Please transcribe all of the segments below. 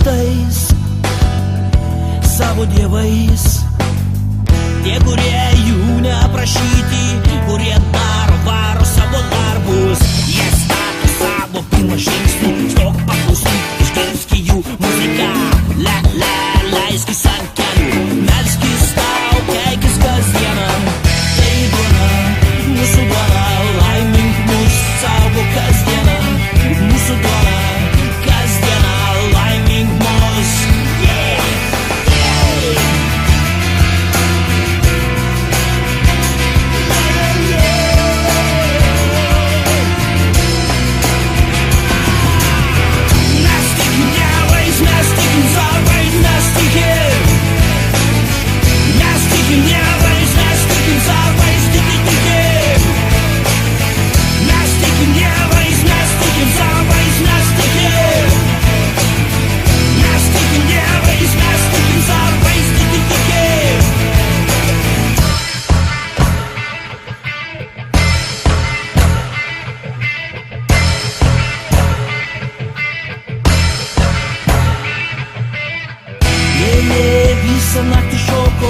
tais savo dievais. Tie, kurie jų neaprašyti, kurie varo savo darbus. Jie stato savo pirmą žingsnį, stok paklausyk, išgirski jų muziką. Leiskis ant kelių, melskis tau, keikis kasdieną. Tai duona, mūsų duona, laimink mus, saugo kasdieną. Mūsų duona, kasdieną, laimink mus. Visą naktį šoko,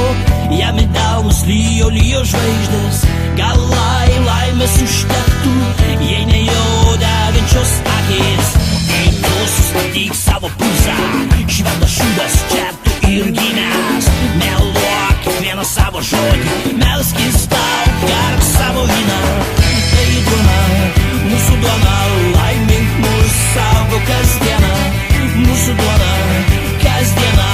jam į delnus lijo žvaigždės. Gal laimės užtektų, jei ne jo degančios akys. Ei tu sustabdyk savo pulsą, šventas šūdas čia tu ir gimęs. Meluok kiekvieną savo žodį, melskis tau, gerk savo vyną. Tai duona, mūsų duona, laimink mus, saugo kasdieną. Mūsų duona, kasdieną.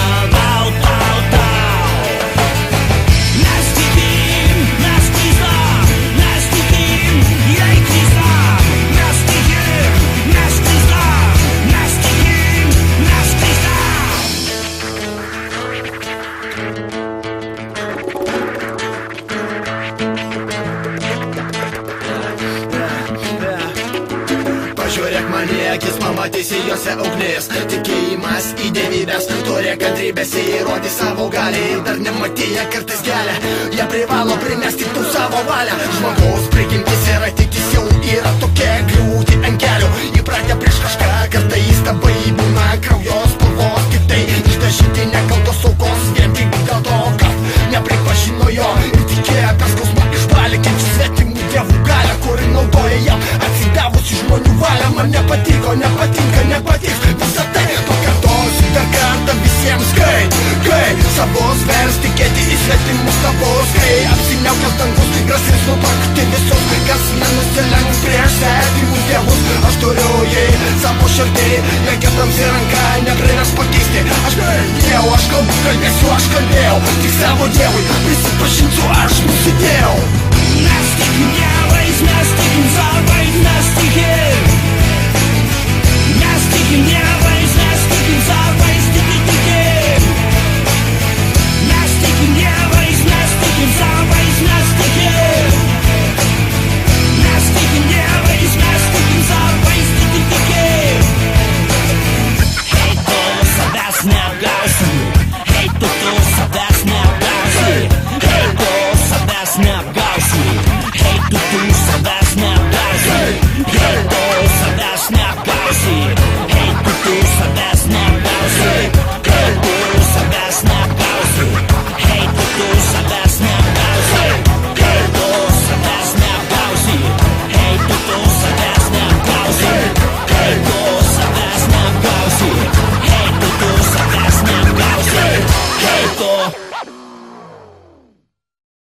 Žiūrėk man į akis, pamatysi juose ugnis. Tikėjimas į dievybės, turėk kantrybės, įrodė savo galį. Dar nematėję kartais gelia, jie privalo primesti tu savo valią. Žmogaus prigimtis yra tik jis jau yra tokia, griūti ant kelių. Įpratę prieš kažką, kartais stabai būna kraujos spalvos kitai. Išdažyti nekaltos aukos, vien tik dėl to, kad nepripažino jo. Ir tikėjo per skausmą išbalikinti svetimų dievų galią, kuri naudoja jam atsidavusi žmonių valią. Man nepatiko, nepatinka, nepatiks visą tai pakartosiu dar kartą visiems, kai savos vers tikėti į svetimus savos, kai apsiniaukęs dangus grasins nutakti visus, kas nenusilenks prieš svetimus dievus. Aš turiu jai savo širdį, nekėtams į ranką neprivers pakeisti. Aš kalbėjau, aš kalbėsiu, aš kalbėjau, tik savo dievui prisipažinsiu, aš nusidėjau. Mes tikim dievais, mes tikim savais, mes tikim. Mes tikim dievais, mes tikim savais.